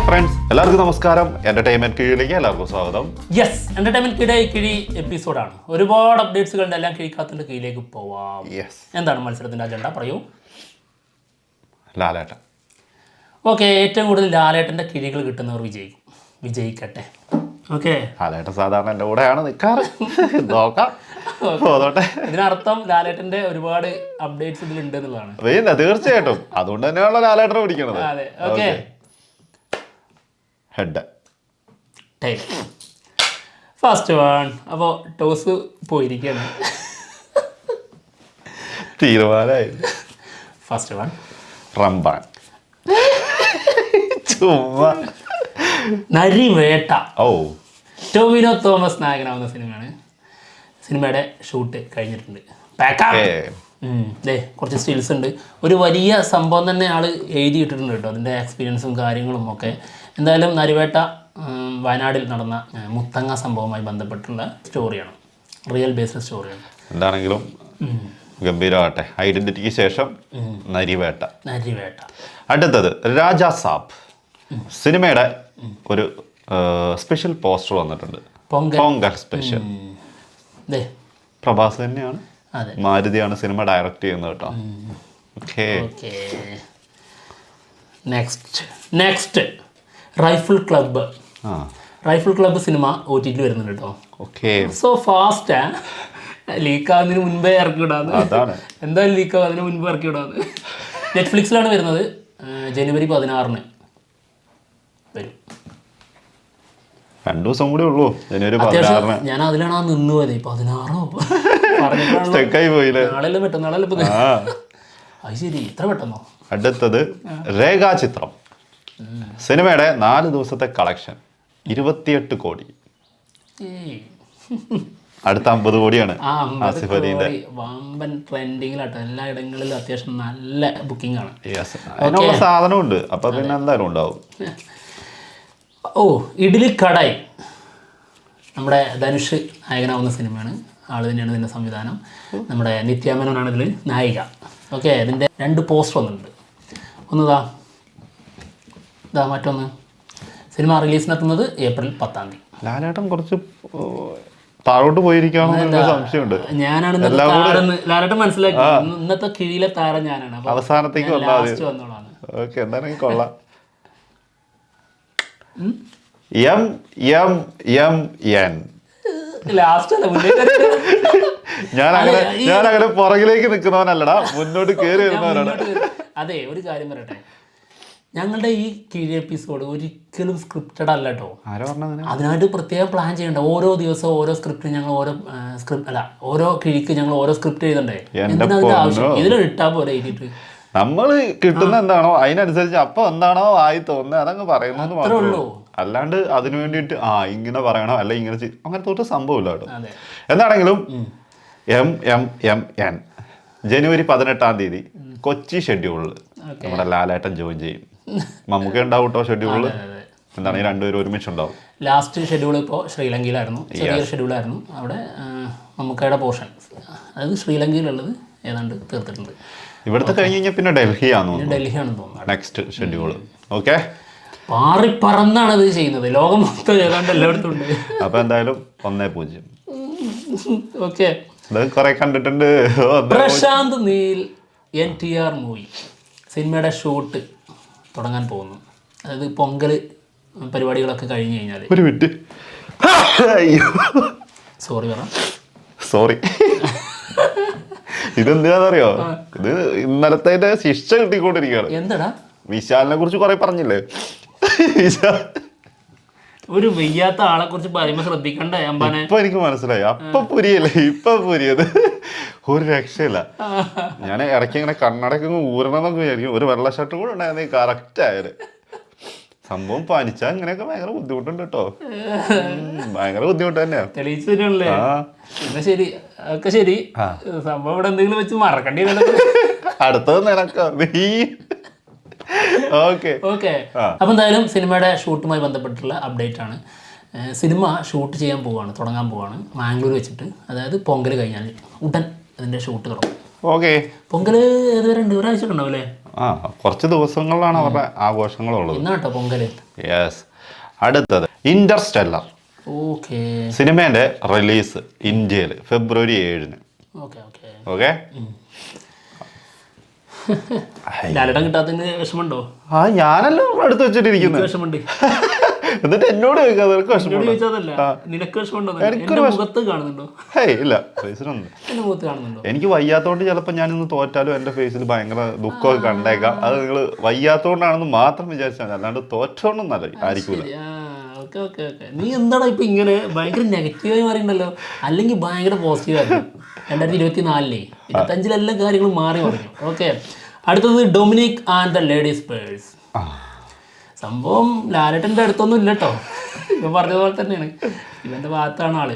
Friends എല്ലാവർക്കും നമസ്കാരം. Entertainment കീഴിലേക്ക് എല്ലാവർക്കും സ്വാഗതം. യെസ്, എന്റർടൈൻമെന്റ് കിഴി എപ്പിസോഡാണ്. ഒരുപാട് അപ്ഡേറ്റ്സുകളുടെ എല്ലാം കിഴിക്കാത്തിന്റെ കീഴിലേക്ക് പോവാം. എന്താണ് മത്സരത്തിന്റെ അജണ്ട? പറയൂ. ലാലേട്ടൻ. ഓക്കെ, ഏറ്റവും കൂടുതൽ ലാലേട്ടന്റെ കിഴികൾ കിട്ടുന്നവർ വിജയിക്കും. വിജയിക്കട്ടെ. ഓക്കെ, ലാലേട്ടൻ സാധാരണ എൻ്റെ കൂടെയാണ് നിൽക്കാറ്. നോക്കാം. ഇതിനർത്ഥം ലാലേട്ടന്റെ ഒരുപാട് അപ്ഡേറ്റ്സ് ഇതിലുണ്ട് എന്നുള്ളതാണ്. പിന്നെ തീർച്ചയായിട്ടും അതുകൊണ്ട് തന്നെയാണല്ലോ ലാലേട്ടനെ പിടിക്കണത്. അതെ. Okay, head first one. അപ്പോൾ ടോസ് പോയിരിക്കുകയാണ്. തീരുമാനമായി. First one Ramban. ചുമ്മാ നരിവേട്ട. ഓ, ടോവിനോ തോമസ് നായകനാവുന്ന സിനിമയാണ്. സിനിമയുടെ ഷൂട്ട് കഴിഞ്ഞിട്ടുണ്ട്. പാക്കപ്പ്. കുറച്ച് സ്റ്റിൽസ് ഉണ്ട്. ഒരു വലിയ സംഭവം തന്നെ ആൾ എഴുതിയിട്ടിട്ടുണ്ട് കേട്ടോ, അതിൻ്റെ എക്സ്പീരിയൻസും കാര്യങ്ങളും ഒക്കെ. എന്തായാലും നരിവേട്ട വയനാടിൽ നടന്ന മുത്തങ്ങ സംഭവവുമായി ബന്ധപ്പെട്ടുള്ള സ്റ്റോറിയാണ്. റിയൽ ബേസ്ഡ് സ്റ്റോറിയാണ്. എന്താണെങ്കിലും ഗംഭീരമാകട്ടെ. ഐഡന്റിറ്റിക്ക് ശേഷം നരിവേട്ട. അടുത്തത് രാജാ സാബ്. സിനിമയുടെ ഒരു സ്പെഷ്യൽ പോസ്റ്റർ വന്നിട്ടുണ്ട്. പൊങ്കൽ സ്പെഷ്യൽ. പ്രഭാസ് തന്നെയാണ്, മാരുതിയാണ് സിനിമ ഡയറക്റ്റ് ചെയ്യുന്നത് കേട്ടോ. Okay, next rifle club. Rifle club cinema OTT വരുന്നുണ്ട് കേട്ടോ. സോ ഫാസ്റ്റ് ലീക്കാവുന്നതിന് മുൻപേ ഇറക്കി വിടാന്ന്. എന്തായാലും ലീക്കാവും, അതിന് മുൻപ് ഇറക്കി വിടാന്ന്. നെറ്റ്ഫ്ലിക്സിലാണ് വരുന്നത്. ജനുവരി 16 വരും. 2 ദിവസം കൂടെ ഉള്ളൂ. ജനുവരി 16. ഞാൻ അതിലാണ് നിന്ന് പോയത്. 16 നാളെല്ലാം പെട്ടെന്നാളല്ലേ ഇപ്പൊ. അത് ശരി, ഇത്ര പെട്ടെന്നോ? അടുത്തത് രേഖാചിത്രം. സിനിമയുടെ 4 ദിവസത്തെ കളക്ഷൻ 28 കോടി. അടുത്ത 50 കോടിയാണ് ആസിഫ് അലിന്റെ. വമ്പൻ ട്രെൻഡിങ്ങിലാട്ടോ. എല്ലായിടങ്ങളിലും അത്യാവശ്യം നല്ല ബുക്കിംഗ് ആണ്. അതിനുള്ള സാധനമുണ്ട്. അപ്പൊ പിന്നെ എന്തായാലും ഉണ്ടാവും. ഓ, ഇഡ്ഡലി കടായി. നമ്മുടെ ധനുഷ് നായകനാവുന്ന സിനിമയാണ്. ആൾ തന്നെയാണ് ഇതിൻ്റെ സംവിധാനം. നമ്മുടെ നിത്യാമേനോനാണ് ഇതിൽ നായിക. ഓക്കെ, ഇതിൻ്റെ 2 പോസ്റ്റർ വന്നിട്ടുണ്ട്. ഒന്നതാ മറ്റൊന്ന്. Cinema റിലീസിനെത്തുന്നത് April 10. ലാലേട്ടൻ കുറച്ച് താഴോട്ട് പോയിരിക്കുകയാണെന്ന് സംശയമുണ്ട്. ഞാനാണ് ലാലേട്ടൻ മനസ്സിലാക്കി. ഇന്നത്തെ കിഴിയിലെ താരം ഞാനാണ്. അവസാനത്തേക്ക് വന്നോളാണ്. ഓക്കെ, എന്തായാലും കൊള്ളാം. ഞാനങ്ങനെ പുറകിലേക്ക് നിൽക്കുന്നവനല്ലടാ, മുന്നോട്ട് കയറി വരുന്നവനാണ്. അതെ, ഒരു കാര്യം പറയട്ടെ, ഞങ്ങളുടെ ഈ കിഴി എപ്പിസോഡ് ഒരിക്കലും സ്ക്രിപ്റ്റഡ് അല്ല കേട്ടോ. അതിനായിട്ട് പ്രത്യേകം പ്ലാൻ ചെയ്യണ്ട. ഓരോ ദിവസവും ഓരോ സ്ക്രിപ്റ്റ് ഞങ്ങൾ ഓരോ കിഴിക്ക് ഞങ്ങൾ ഓരോ സ്ക്രിപ്റ്റ് എഴുതണ്ടേ? എന്തിനാ ആവശ്യം? ഇതിലിട്ടാ പോലെ എഴുതിയിട്ട് നമ്മൾ കിട്ടുന്ന എന്താണോ അതിനനുസരിച്ച് അപ്പൊ എന്താണോ ആയി തോന്നുന്നത് അതങ്ങ് പറയുന്നത് മാത്രമേ ഉള്ളൂ. അല്ലാണ്ട് അതിനു വേണ്ടിയിട്ട് ഇങ്ങനെ പറയണോ അല്ല ഇങ്ങനെ അങ്ങനത്തെ ഒരു സംഭവമില്ല കേട്ടോ. എന്താണെങ്കിലും MMN ജനുവരി 18 കൊച്ചി ഷെഡ്യൂളിൽ നമ്മുടെ ലാലേട്ടൻ ജോയിൻ ചെയ്യും. മമ്മൂക്ക ഉണ്ടാവും കേട്ടോ ഷെഡ്യൂളിൽ. എന്താണ്, ഈ രണ്ടുപേരും ഒരുമിച്ചുണ്ടാവും. ലാസ്റ്റ് ഷെഡ്യൂൾ ഇപ്പോൾ ശ്രീലങ്കയിലായിരുന്നു. ചെറിയൊരു ഷെഡ്യൂളായിരുന്നു. അവിടെ മമ്മൂക്കയുടെ പോർഷൻ, അതായത് ശ്രീലങ്കയിലുള്ളത് ഏതാണ്ട് തീർത്തിട്ടുണ്ട്. ഇവിടുത്തെ കഴിഞ്ഞ് കഴിഞ്ഞാൽ പിന്നെ ഡൽഹിയാണെന്ന് തോന്നുന്നു നെക്സ്റ്റ് ഷെഡ്യൂൾ. ഓക്കെ, പാറിപ്പറന്നാണ് ഇത് ചെയ്യുന്നത്. ലോകം മൊത്തം ഏതാണ്ട് എല്ലായിടത്തും ഉണ്ട്. അപ്പൊ എന്തായാലും 1-0. ഓക്കെ, കുറെ കണ്ടിട്ടുണ്ട്. പ്രശാന്ത് നീൽ NTR മൂവി സിനിമയുടെ ഷൂട്ട് തുടങ്ങാൻ പോകുന്നു. അതായത് പൊങ്കൽ പരിപാടികളൊക്കെ കഴിഞ്ഞ് കഴിഞ്ഞാൽ. ഒരു മിനിറ്റ്, സോറി ഇതെന്തിനാന്നറിയോ? ഇത് ഇന്നലത്തെ ശിക്ഷ കിട്ടിക്കൊണ്ടിരിക്കുകയാണ്. എന്താടാ? വിശാലിനെ കുറിച്ച് കുറെ പറഞ്ഞില്ലേ? ഒരു വയ്യാത്ത ആളെ കുറിച്ച് പറയുമ്പോ ശ്രദ്ധിക്കണ്ടേ അമ്പാനെ? ഇപ്പൊ എനിക്ക് മനസ്സിലായി. അപ്പൊ പുരിയല്ലേ, ഇപ്പൊ പുരിയത് ഒരു രക്ഷയില്ല. ഞാൻ ഇടയ്ക്ക് ഇങ്ങനെ കണ്ണടക്ക് ഊരണമെന്നൊക്കെ വിചാരിക്കും. ഒരു വെള്ള ഷർട്ട് കൂടെ ഉണ്ടായിരുന്നെങ്കിൽ കറക്റ്റ് ആയത്. സംഭവം പനിച്ചാൽ ഇങ്ങനെയൊക്കെ ഭയങ്കര ബുദ്ധിമുട്ടുണ്ട് കേട്ടോ. ഭയങ്കര ബുദ്ധിമുട്ട് തന്നെയാ. തെളിയിച്ചിട്ടുണ്ടല്ലേ? ശരി, ഒക്കെ ശരി. സംഭവം ഇവിടെ എന്തെങ്കിലും വെച്ച് മറക്കണ്ടി. അടുത്തത് നിനക്കോ? ഓക്കെ. അപ്പൊ എന്തായാലും സിനിമയുടെ ഷൂട്ടുമായി ബന്ധപ്പെട്ടുള്ള അപ്ഡേറ്റ് ആണ്. സിനിമ ഷൂട്ട് ചെയ്യാൻ പോവാണ്, തുടങ്ങാൻ പോവാണ് മാംഗ്ലൂർ വെച്ചിട്ട്. അതായത് പൊങ്കൽ കഴിഞ്ഞാൽ ഉടൻ അതിന്റെ ഷൂട്ട് തുടങ്ങും. പൊങ്കൽ ഏതുവരെ ഉണ്ട്? ഒരാഴ്ച ഉണ്ടാവും അല്ലേ? കുറച്ച് ദിവസങ്ങളിലാണ് അവരുടെ ആഘോഷങ്ങളുള്ളത്. ഇന്നാട്ടോ പൊങ്കല്. യെസ്. അടുത്തത് ഇന്റർസ്റ്റെല്ലർ. ഓക്കെ സിനിമേന്റെ റിലീസ് ഇന്ത്യയിൽ ഫെബ്രുവരി 7. Okay okay okay. ലാലേട്ടൻ കിട്ടാത്തതിന് വിഷമമുണ്ടോ? ആ ഞാനല്ലോ എടുത്ത് വെച്ചിട്ടിരിക്കുന്നത്. വിഷമുണ്ട്. എന്നിട്ട് എന്നോട് ചോദിക്കാതെ നിനക്ക് എന്നോട് വിഷമമുണ്ടോ? ചോദിച്ചതല്ല, നിനക്ക് വിഷമമുണ്ടോ? എനിക്കൊരു എന്റെ മുഖത്ത് കാണുന്നുണ്ടോ? ഹേയ് ഇല്ല, ഫേസിലൊന്നും. എന്റെ മുഖത്ത് കാണുന്നുണ്ടോ? എനിക്ക് വയ്യാത്തോണ്ട് ചിലപ്പോൾ ഞാൻ ഇന്ന് തോറ്റാലും എൻ്റെ ഫേസിൽ ഭയങ്കര ദുഃഖമൊക്കെ കണ്ടേക്കാം. അത് നിങ്ങൾ വയ്യാത്തോണ്ടാണെന്ന് മാത്രം വിചാരിച്ചാൽ മതി, അല്ലാണ്ട് തോറ്റോണ്ടൊന്നല്ല ആയിരിക്കൂല. Okay okay okay. നീ എന്താടാ ഇപ്പൊ ഇങ്ങനെ ഭയങ്കര നെഗറ്റീവായി മാറിയിട്ടുണ്ടല്ലോ? അല്ലെങ്കിൽ ഭയങ്കര പോസിറ്റീവായിരുന്നു 2024. 2025 എല്ലാ കാര്യങ്ങളും മാറി പറഞ്ഞു. ഓക്കെ. അടുത്തത് Dominic and the ladies purse. സംഭവം ലാലേട്ടൻ്റെ അടുത്തൊന്നും ഇല്ല കേട്ടോ, ഇപ്പൊ പറഞ്ഞതുപോലെ തന്നെയാണ്, ഇവന്റെ ഭാഗത്താണ് ആള്.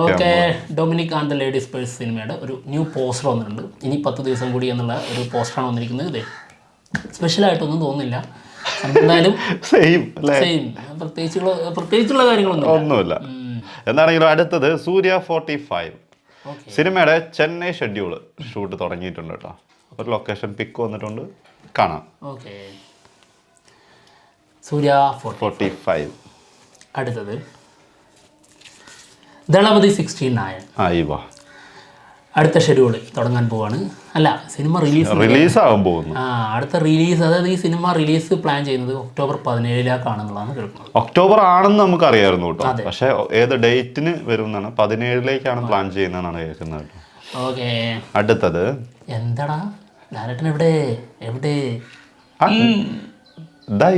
Okay. Dominic and the ladies purse സിനിമയുടെ ഒരു ന്യൂ പോസ്റ്റർ വന്നിട്ടുണ്ട്. ഇനി 10 ദിവസം കൂടി എന്നുള്ള ഒരു പോസ്റ്ററാണ് വന്നിരിക്കുന്നത്. ഇതേ സ്പെഷ്യലായിട്ടൊന്നും തോന്നുന്നില്ല, എന്തായാലും സെയിം പ്രത്യേകിച്ചുള്ള കാര്യങ്ങളൊന്നുമില്ല. എന്താണെങ്കിലും അടുത്തത് സൂര്യ 45 സിനിമയുടെ ചെന്നൈ ഷെഡ്യൂൾ ഷൂട്ട് തുടങ്ങിയിട്ടുണ്ട് കേട്ടോ. ഒരു ലൊക്കേഷൻ പിക്ക് വന്നിട്ടുണ്ട്, കാണാം. ഓക്കെ. സൂര്യ 45. അടുത്തത് ദളപതി 69. അടുത്ത ഷെഡ്യൂൾ തുടങ്ങാൻ പോവാണ്. അല്ല, സിനിമ റിലീസാകാൻ പോകുന്നു. അടുത്ത റിലീസ്, അതായത് ഈ സിനിമ റിലീസ് പ്ലാൻ ചെയ്യുന്നത് ഒക്ടോബർ 17 കേൾക്കുന്നത്. ഒക്ടോബർ ആണെന്ന് നമുക്ക് അറിയായിരുന്നു കേട്ടോ, പക്ഷെ ഏത് ഡേറ്റിന് വരുന്നതാണ്? 17 പ്ലാൻ ചെയ്യുന്നതാണ് കേൾക്കുന്നത്. ഓക്കെ. അടുത്തത് എന്താടാ ലാലേട്ടൻ എവിടെ? എവിടെ?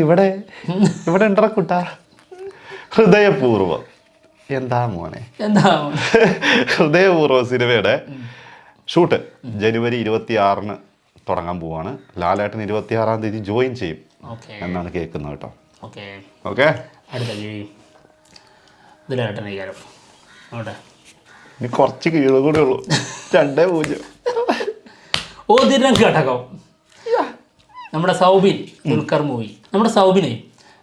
ഇവിടെ ഇവിടെ ഉണ്ടറക്കുട്ടാ. ഹൃദയപൂർവ്വം. എന്താ മോനെ? ഹൃദയപൂർവ്വം സിനിമയുടെ ഷൂട്ട് ജനുവരി 26 തുടങ്ങാൻ പോവാണ്. ലാലേട്ടൻ 26-ാം തീയതി ജോയിൻ ചെയ്യും എന്നാണ് കേൾക്കുന്നത് കേട്ടോ. ഓക്കെ. ഇനി കുറച്ച് കീഴും കൂടെ ഉള്ളൂ. 2-0. ഓതിരം ഘടകം. നമ്മുടെ സൗബിൻ ദുൽഖർ മൂവി. നമ്മുടെ സൗബിനെ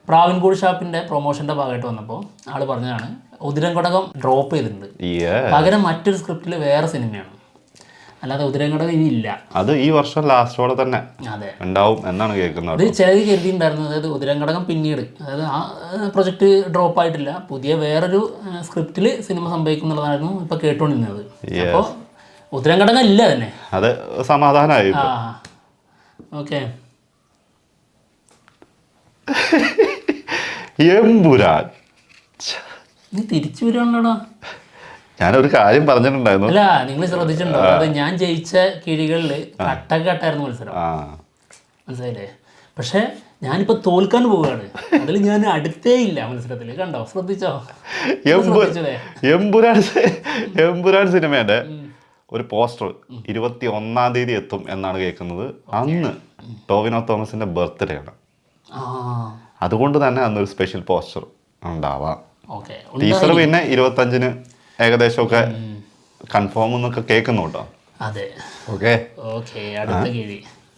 പ്രാവിൻകൂട് ഷാപ്പിന്റെ പ്രൊമോഷന്റെ ഭാഗമായിട്ട് വന്നപ്പോൾ ആള് പറഞ്ഞതാണ് ഉതിരം ഘടകം ഡ്രോപ്പ് ചെയ്തിട്ടുണ്ട്, പകരം മറ്റൊരു സ്ക്രിപ്റ്റിൽ വേറെ സിനിമയാണ്, അല്ലാതെ ഉതിരം ഘടകം ഇനി ഇല്ല. അത് ഈ വർഷം ലാസ്റ്റോടെ തന്നെ ഉണ്ടാവും എന്നാണ് കേൾക്കുന്നത്. ഇത് ചിലത് കരുതിയിട്ടുണ്ടായിരുന്നു, അതായത് ഉതിരം ഘടകം പിന്നീട്, അതായത് ആ പ്രൊജക്ട് ഡ്രോപ്പ് ആയിട്ടില്ല, പുതിയ വേറൊരു സ്ക്രിപ്റ്റിൽ സിനിമ സംഭവിക്കും എന്നുള്ളതായിരുന്നു ഇപ്പൊ കേട്ടോണ്ടിരുന്നത്. അപ്പോൾ ഉതിരം ഘടകം ഇല്ല തന്നെ. അത് സമാധാനമായി. ഓക്കെ. എമ്പുരാൻ. നീ തിരിച്ചു വരുവാണല്ലോടാ. ഞാനൊരു കാര്യം പറഞ്ഞിട്ടുണ്ടായിരുന്നു. അല്ല, നിങ്ങൾ ശ്രദ്ധിച്ചിട്ടുണ്ടോ? അതായത് ഞാൻ ജയിച്ച കിഴികളിൽ കട്ടായിരുന്നു മത്സരം, മനസ്സിലായില്ലേ? പക്ഷെ ഞാനിപ്പോ തോൽക്കാൻ പോവുകയാണ്, അതിൽ ഞാൻ അടുത്തേ ഇല്ല മത്സരത്തിൽ. കണ്ടോ? ശ്രദ്ധിച്ചോ? എമ്പുരാൻ സിനിമയുടെ ഒരു പോസ്റ്റർ 21-ാം തീയതി എത്തും എന്നാണ് കേൾക്കുന്നത്. അന്ന് ടോവിനോ തോമസിന്റെ ബർത്ത്ഡേ ആണ്, അതുകൊണ്ട് തന്നെ അന്നൊരു സ്പെഷ്യൽ പോസ്റ്റർ ഉണ്ടാവാം. ടീസർ പിന്നെ 25-ന് ഏകദേശമൊക്കെ കൺഫേം എന്നൊക്കെ കേൾക്കുന്നു കേട്ടോ. ഓക്കെ.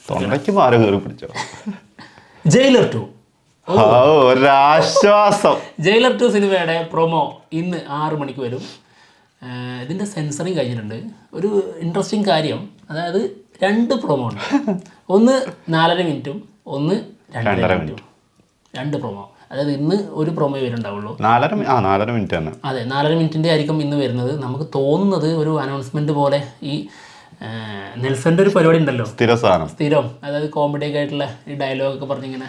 തൊണ്ടയ്ക്ക് മാറി കയറി പിടിച്ചോ. ജയിലർ 2 ഒരാശ്വാസം. ജയിലർ 2 സിനിമയുടെ പ്രൊമോ ഇന്ന് 6 മണിക്ക് വരും. ഇതിൻ്റെ സെൻസറിങ് കഴിഞ്ഞിട്ടുണ്ട്. ഒരു ഇൻട്രസ്റ്റിംഗ് കാര്യം, അതായത് 2 പ്രൊമോ ഉണ്ട്, ഒന്ന് 4.5 മിനിറ്റും ഒന്ന് 2.5 മിനിറ്റും. 2 പ്രൊമോ, അതായത് ഇന്ന് ഒരു പ്രൊമോ വരുന്നുണ്ടാവുള്ളൂ. 4.5 മിനിറ്റ് തന്നെ. അതെ, 4.5 മിനിറ്റിൻ്റെ ആയിരിക്കും ഇന്ന് വരുന്നത്. നമുക്ക് തോന്നുന്നത് ഒരു അനൗൺസ്മെന്റ് പോലെ, ഈ നെൽസന്റെ ഒരു പരിപാടി ഉണ്ടല്ലോ, സ്ഥിരം, അതായത് കോമഡിയൊക്കെ ആയിട്ടുള്ള ഈ ഡയലോഗൊക്കെ പറഞ്ഞിങ്ങനെ,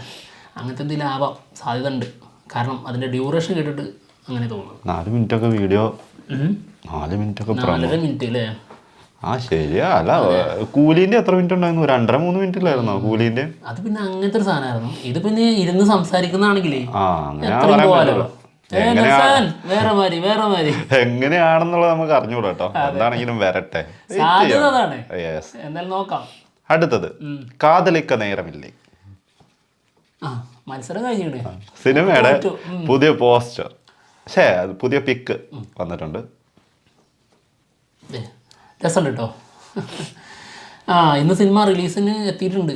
അങ്ങനത്തെ എന്തെങ്കിലും ആവാം സാധ്യത ഉണ്ട്. കാരണം അതിന്റെ ഡ്യൂറേഷൻ കേട്ടിട്ട് അങ്ങനെ തോന്നുന്നു. 4 മിനിറ്റൊക്കെ വീഡിയോ, 4 മിനിറ്റ് അല്ലേ? ശരിയാ. അല്ല, കൂലിന്റെ എത്ര മിനിറ്റ് ഉണ്ടായിരുന്നു? 2.5-3 മിനിറ്റിലായിരുന്നോ കൂലിന്റെ? അത് പിന്നെ അങ്ങനത്തെ ഒരു സാധനമായിരുന്നു. ഇത് പിന്നെ ഇരുന്ന് സംസാരിക്കുന്നതാണെങ്കിലേ എങ്ങനെയാണെന്നുള്ളത് നമുക്ക് അറിഞ്ഞൂടാ കേട്ടോ. എന്താണെങ്കിലും വരട്ടെ, എന്തായാലും നോക്കാം. അടുത്തത് കാതലിക്ക നേരമില്ലേ. മത്സരം കഴിഞ്ഞിട്ട് സിനിമയുടെ പുതിയ പോസ്റ്റർ, പുതിയ പിക്ക് വന്നിട്ടുണ്ട്. രസമുണ്ട് കേട്ടോ. ഇന്ന് സിനിമ റിലീസിന് എത്തിയിട്ടുണ്ട്.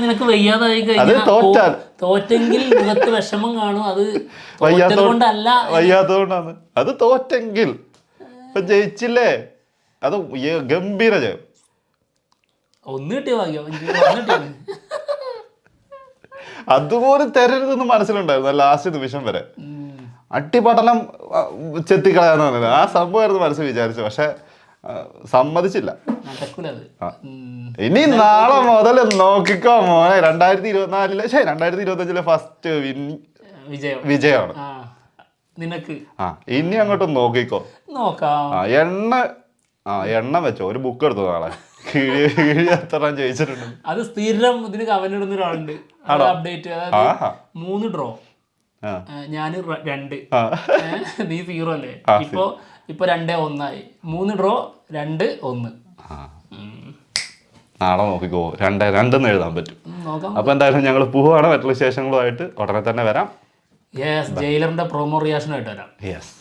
നിനക്ക് വയ്യാതായി കഴിഞ്ഞാൽ തോറ്റെങ്കിൽ മുഖത്ത് വിഷമം കാണും. അത് വയ്യാത്തതുകൊണ്ടാണ്. അത് തോറ്റെങ്കിൽ ഇപ്പൊ ജയിച്ചില്ലേ, അത് ഗംഭീര ജയം. ഒന്ന് കിട്ടിയ ഭാഗ്യം ഒന്ന് കിട്ടിയത്. അതുപോലെ തരരുതെന്ന് മനസ്സിലുണ്ടായിരുന്നു ലാസ്റ്റ് നിമിഷം വരെ. അട്ടിപടലം ചെത്തിക്കളയാന്ന് പറഞ്ഞത് ആ സംഭവമായിരുന്നു മനസ്സിൽ വിചാരിച്ചു. പക്ഷെ സമ്മതിച്ചില്ല. നടക്കൂലത്. ഇനി നാളെ മുതൽ നോക്കിക്കോ മോനെ, 2024 2025 ഫസ്റ്റ് വിജയമാണ് നിനക്ക്. ഇനി അങ്ങോട്ട് നോക്കിക്കോ. നോക്കാം. എണ്ണ വെച്ചോ, ഒരു ബുക്ക് എടുത്തു നാളെ. കിഴി എത്ര ജയിച്ചിട്ടുണ്ട്. അത് സ്ഥിരം ഇതിന് കമന്റ് ഇടുന്ന ഒരാളുണ്ട്. അപ്ഡേറ്റ് അതായത് 3 ഡ്രോ, ഞാൻ 2, നീ 0 അല്ലേ. ഇപ്പൊ 2-1 3 ഡ്രോ 2-1. നാളെ നോക്കിക്കോ, 2-2 എഴുതാൻ പറ്റും. അപ്പൊ എന്തായാലും ഞങ്ങൾ പോവാണ്. മറ്റുള്ള വിശേഷങ്ങളുമായിട്ട് ഉടനെ തന്നെ വരാം. ജയിലറിന്റെ പ്രൊമോ റിയാക്ഷനായിട്ട് വരാം. യെസ്.